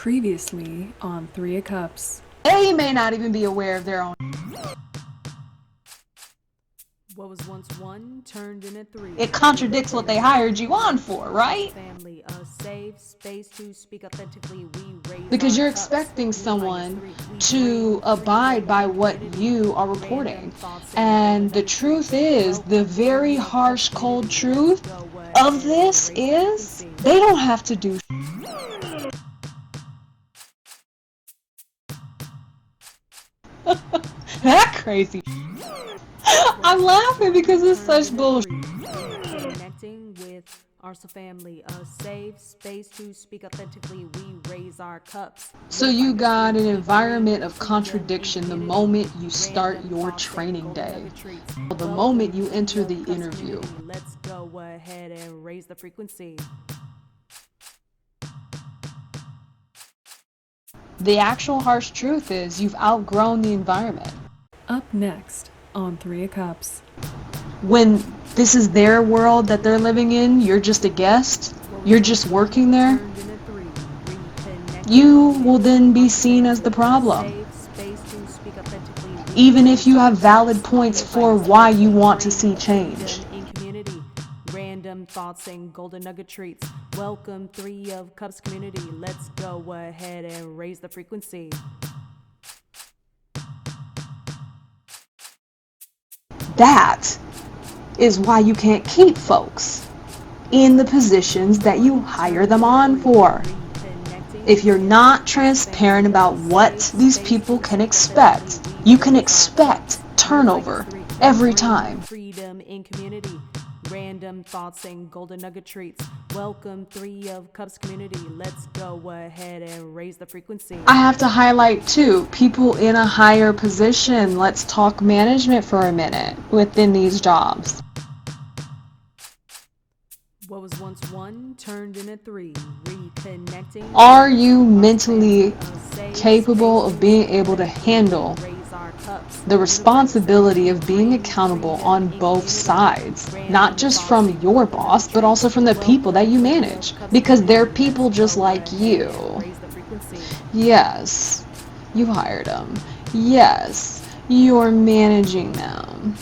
Previously on Three of Cups. They may not even be aware of their own. What was once one turned into three. It contradicts what they hired you on for, right? Family, a safe space to speak authentically. We raise Because our you're cups, expecting someone unifying as three. to abide by what you are reporting. And the truth is, the very harsh, cold truth of this is, they don't have to do that crazy. I'm laughing because it's such bullshit. Connecting with our family, a safe space to speak authentically. We raise our cups. So you got an environment of contradiction the moment you start your training day, the moment you enter the interview. Let's go ahead and raise the frequency. The actual harsh truth is you've outgrown the environment. Up next on Three of Cups. When this is their world that they're living in, you're just a guest, you're just working there, you will then be seen as the problem. Even if you have valid points for why you want to see change. Random thoughts and golden nugget treats. Welcome Three of Cups community. Let's go ahead and raise the frequency. That is why you can't keep folks in the positions that you hire them on for. If you're not transparent about what these people can expect, you can expect turnover every time. Freedom in community. Random thoughts and golden nugget treats. Welcome Three of Cups community. Let's go ahead and raise the frequency. I have to highlight too, people in a higher position. Let's talk management for a minute within these jobs. What was once one turned into three. Reconnecting. Are you mentally capable of being able to handle the responsibility of being accountable on both sides, not just from your boss, but also from the people that you manage, because they're people just like you. Yes, you hired them. Yes, you're managing them.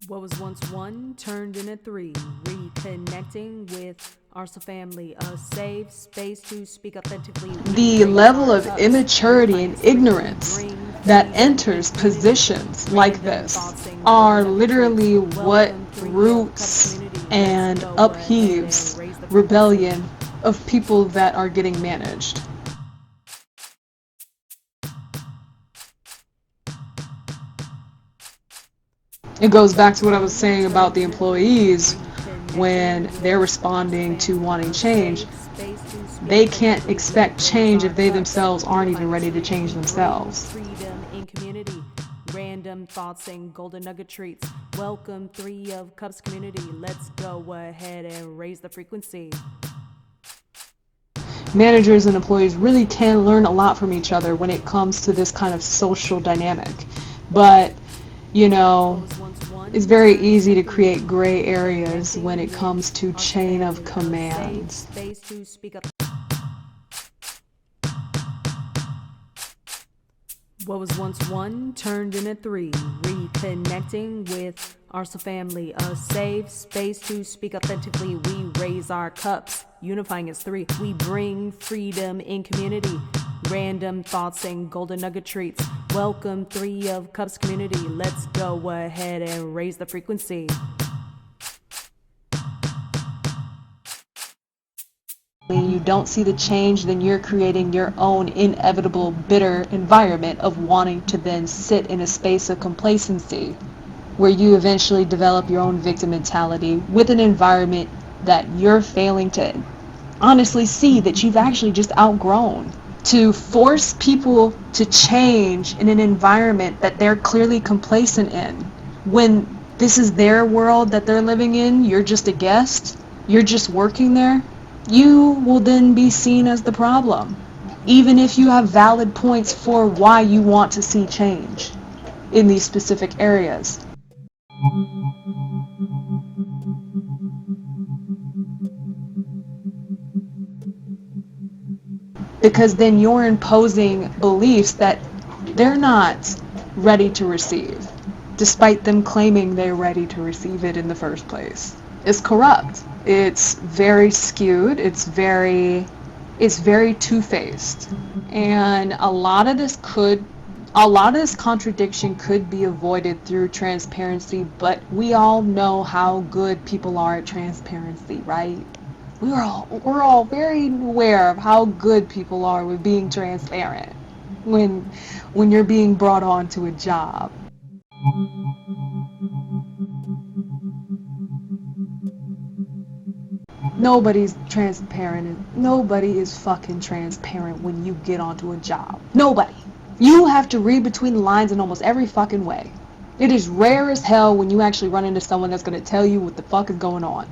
What was once one turned into three. Reconnecting with our family, a safe space to speak authentically. The level of immaturity and ignorance that enters positions like this are literally what roots and upheaves rebellion of people that are getting managed. It goes back to what I was saying about the employees when they're responding to wanting change. They can't expect change if they themselves aren't even ready to change themselves. Freedom in community. Random thoughts and golden nugget treats. Welcome Three of Cups community. Let's go ahead and raise the frequency. Managers and employees really can learn a lot from each other when it comes to this kind of social dynamic. But, you know, it's very easy to create gray areas when it comes to chain of commands. What was once one turned into three. Reconnecting with our family, a safe space to speak authentically. We raise our cups, unifying as three. We bring freedom in community. Random thoughts and golden nugget treats. Welcome Three of Cups community. Let's go ahead and raise the frequency. When you don't see the change, then you're creating your own inevitable bitter environment of wanting to then sit in a space of complacency where you eventually develop your own victim mentality with an environment that you're failing to honestly see that you've actually just outgrown. To force people to change in an environment that they're clearly complacent in, when this is their world that they're living in, you're just a guest, you're just working there, you will then be seen as the problem, even if you have valid points for why you want to see change in these specific areas. What because then you're imposing beliefs that they're not ready to receive, despite them claiming they're ready to receive it in the first place. It's corrupt. It's very skewed. It's very two-faced. And a lot of this contradiction could be avoided through transparency, but we all know how good people are at transparency, right? We're all very aware of how good people are with being transparent when you're being brought on to a job. Nobody's transparent. Nobody is fucking transparent when you get onto a job. Nobody. You have to read between the lines in almost every fucking way. It is rare as hell when you actually run into someone that's going to tell you what the fuck is going on.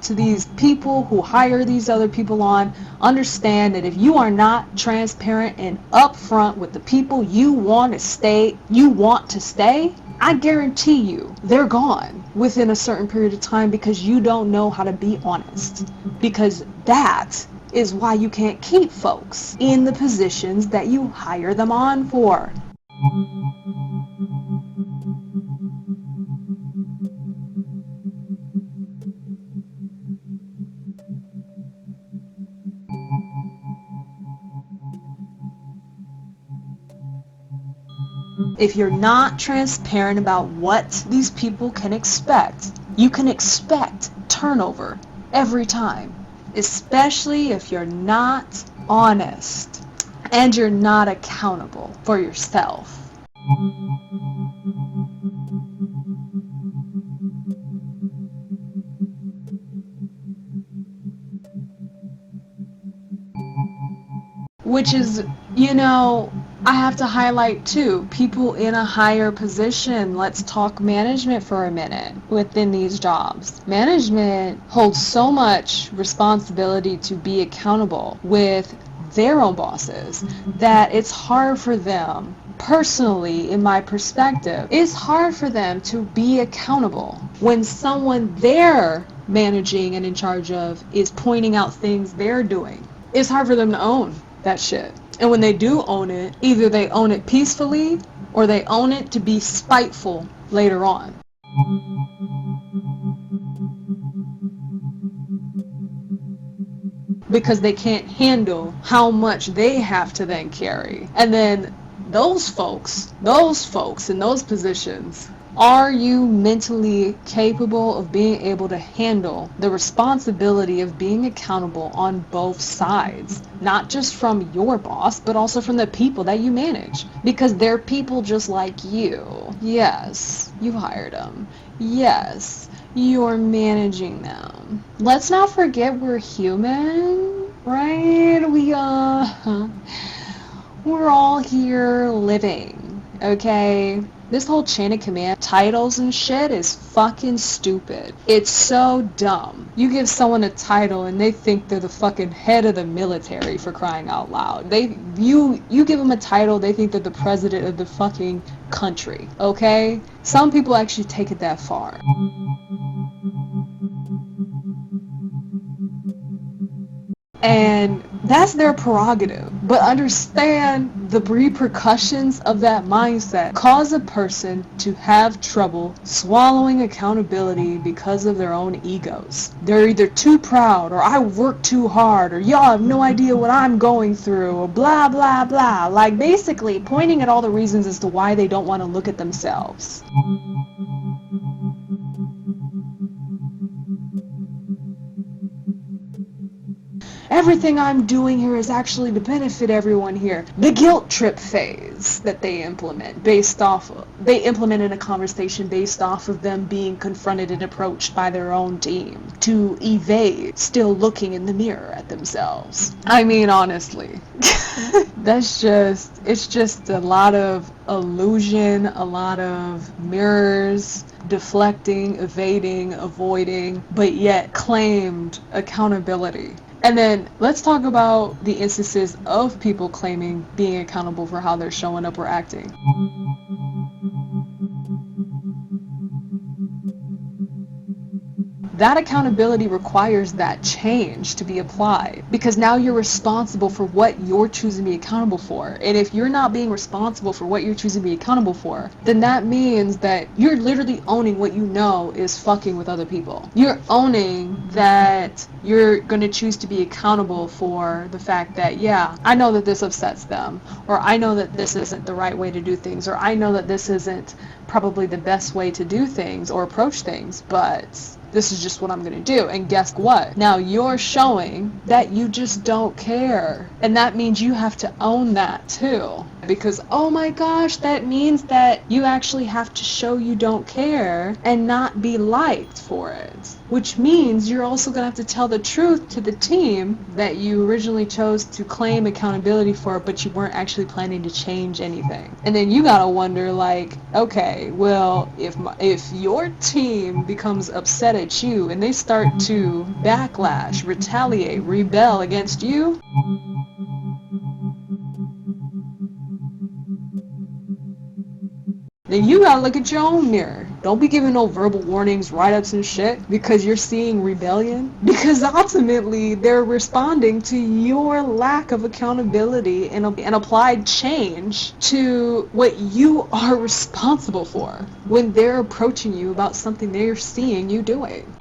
To these people who hire these other people on, understand that if you are not transparent and upfront with the people you want to stay, I guarantee you they're gone within a certain period of time because you don't know how to be honest. Because that is why you can't keep folks in the positions that you hire them on for. If you're not transparent about what these people can expect, you can expect turnover every time, especially if you're not honest and you're not accountable for yourself. Which is, I have to highlight too, people in a higher position. Let's talk management for a minute within these jobs. Management holds so much responsibility to be accountable with their own bosses that it's hard for them, personally, in my perspective, it's hard for them to be accountable when someone they're managing and in charge of is pointing out things they're doing. It's hard for them to own that shit. And when they do own it, either they own it peacefully or they own it to be spiteful later on. Because they can't handle how much they have to then carry. And then those folks in those positions, are you mentally capable of being able to handle the responsibility of being accountable on both sides? Not just from your boss, but also from the people that you manage. Because they're people just like you. Yes, you hired them. Yes, you're managing them. Let's not forget we're human, right? We're all here living, okay? This whole chain of command, titles and shit is fucking stupid. It's so dumb. You give someone a title and they think they're the fucking head of the military, for crying out loud. You give them a title, they think they're the president of the fucking country, okay? Some people actually take it that far. And that's their prerogative. But understand the repercussions of that mindset cause a person to have trouble swallowing accountability because of their own egos. They're either too proud, or I work too hard, or y'all have no idea what I'm going through, or blah blah blah. Like basically pointing at all the reasons as to why they don't want to look at themselves. Everything I'm doing here is actually to benefit everyone here. The guilt trip phase that they implement they implemented a conversation based off of them being confronted and approached by their own team to evade still looking in the mirror at themselves. I mean, honestly, it's just a lot of illusion, a lot of mirrors, deflecting, evading, avoiding, but yet claimed accountability. And then let's talk about the instances of people claiming being accountable for how they're showing up or acting. that accountability requires that change to be applied, because now you're responsible for what you're choosing to be accountable for. And if you're not being responsible for what you're choosing to be accountable for, then that means that you're literally owning what you know is fucking with other people. You're owning that you're going to choose to be accountable for the fact that, yeah, I know that this upsets them, or I know that this isn't the right way to do things, or I know that this isn't probably the best way to do things or approach things, but this is just what I'm going to do. And guess what? Now you're showing that you just don't care. And that means you have to own that too. Because, oh my gosh, that means that you actually have to show you don't care and not be liked for it. Which means you're also going to have to tell the truth to the team that you originally chose to claim accountability for, but you weren't actually planning to change anything. And then you got to wonder, like, okay, well, if your team becomes upset at you and they start to backlash, retaliate, rebel against you, then you gotta look at your own mirror. Don't be giving no verbal warnings, write-ups and shit because you're seeing rebellion. Because ultimately, they're responding to your lack of accountability and applied change to what you are responsible for when they're approaching you about something they're seeing you doing.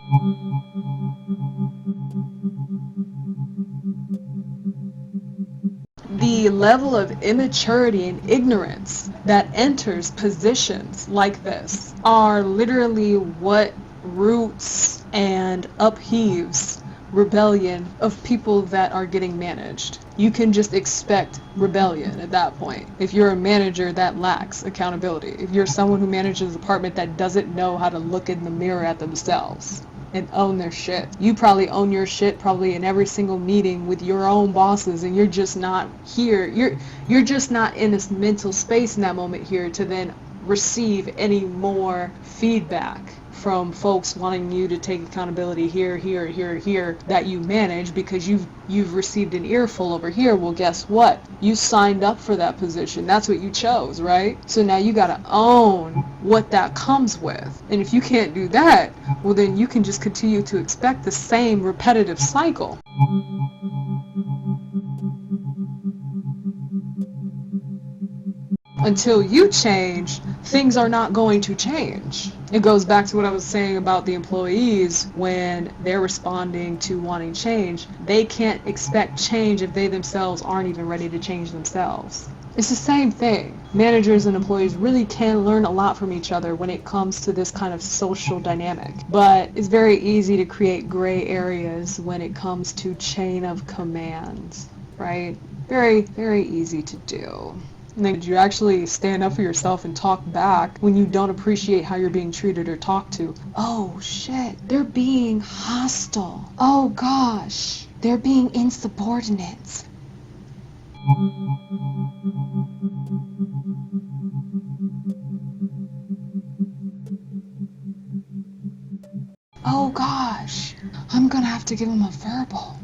The level of immaturity and ignorance that enters positions like this are literally what roots and upheaves rebellion of people that are getting managed. You can just expect rebellion at that point. If you're a manager that lacks accountability, if you're someone who manages a department that doesn't know how to look in the mirror at themselves and own their shit. You probably own your shit probably in every single meeting with your own bosses, and you're just not here. You're just not in this mental space in that moment here to then receive any more feedback from folks wanting you to take accountability here that you manage because you've received an earful over here. Well, guess what? You signed up for that position. That's what you chose, right? So now you gotta own what that comes with. And if you can't do that, well then you can just continue to expect the same repetitive cycle. Until you change, things are not going to change. It goes back to what I was saying about the employees when they're responding to wanting change. They can't expect change if they themselves aren't even ready to change themselves. It's the same thing. Managers and employees really can learn a lot from each other when it comes to this kind of social dynamic. But it's very easy to create gray areas when it comes to chain of command, right? Very, very easy to do. And then you actually stand up for yourself and talk back when you don't appreciate how you're being treated or talked to. Oh shit, they're being hostile. Oh gosh, they're being insubordinate. Oh gosh, I'm gonna have to give him a verbal.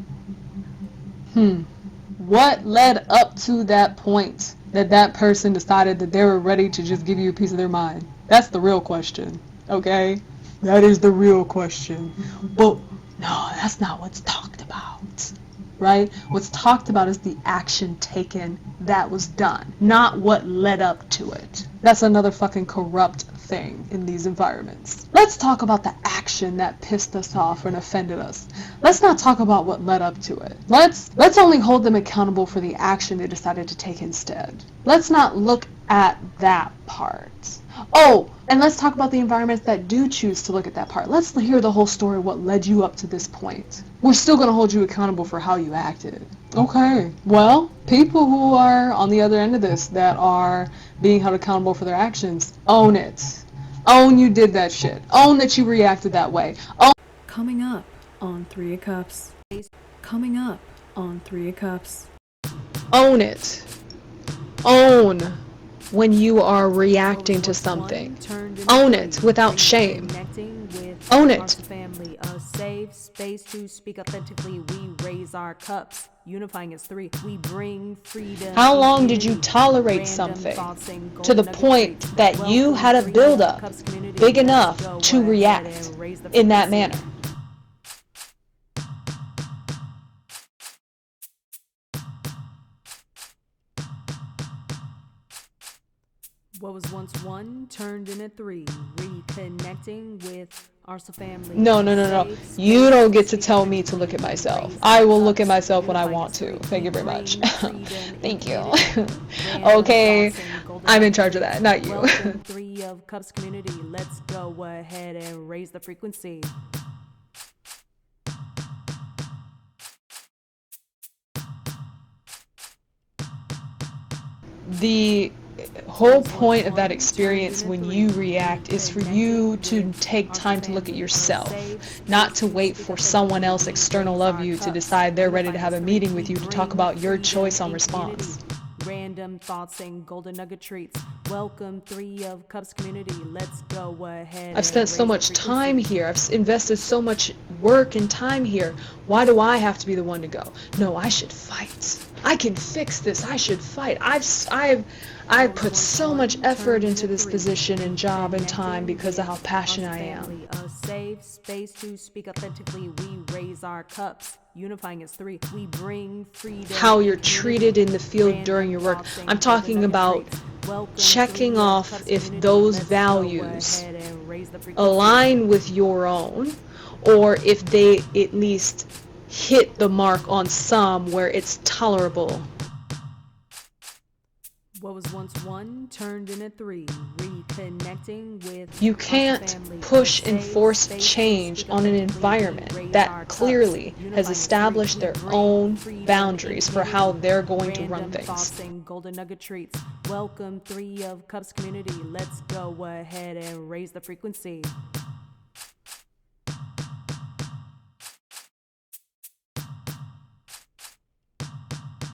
What led up to that point that person decided that they were ready to just give you a piece of their mind? That's the real question, okay? That is the real question. But no, that's not what's talked about, right? What's talked about is the action taken that was done, not what led up to it. That's another fucking corrupt thing in these environments. Let's talk about the action that pissed us off and offended us. Let's not talk about what led up to it. Let's only hold them accountable for the action they decided to take instead. Let's not look at that part. Oh, and let's talk about the environments that do choose to look at that part. Let's hear the whole story of what led you up to this point. We're still going to hold you accountable for how you acted. Okay, well, people who are on the other end of this that are being held accountable for their actions, own it. Own you did that shit. Own that you reacted that way. Coming up on 3 of Cups. Coming up on 3 of Cups. Own it. Own when you are reacting to something. Own it without shame. Own it. Family, a safe space to speak authentically. We raise our cups, unifying as 3. We bring freedom. How long did you tolerate something to the point that you had a buildup big enough to react in that manner? What was once one turned into three, reconnecting with our family. No. You don't get to tell me to look at myself. I will look at myself when I want to. Thank you very much. Thank you. Okay, I'm in charge of that, not you. Welcome, Three of Cups community. Let's go ahead and raise the frequency. The whole point of that experience when you react is for you to take time to look at yourself, not to wait for someone else external of you to decide they're ready to have a meeting with you to talk about your choice on response. Random thoughts and golden nugget treats. Welcome, Three of Cups community. Let's go ahead. I've spent so much time here. I've invested so much work and time here. Why do I have to be the one to go? No, I should fight. I can fix this. I should fight. I've put so much effort into this position and job and time because of how passionate I am. A safe space to speak authentically. We raise our cups, unifying as three. We bring freedom. How you're treated in the field during your work. I'm talking about checking off if those values align with your own, or if they at least hit the mark on some where it's tolerable. What was once one turned into three, reconnecting with. You can't push and force change on an environment that clearly has established their own boundaries for how they're going to run things. Golden nugget treats. Welcome, Three of Cups community. Let's go ahead and raise the frequency.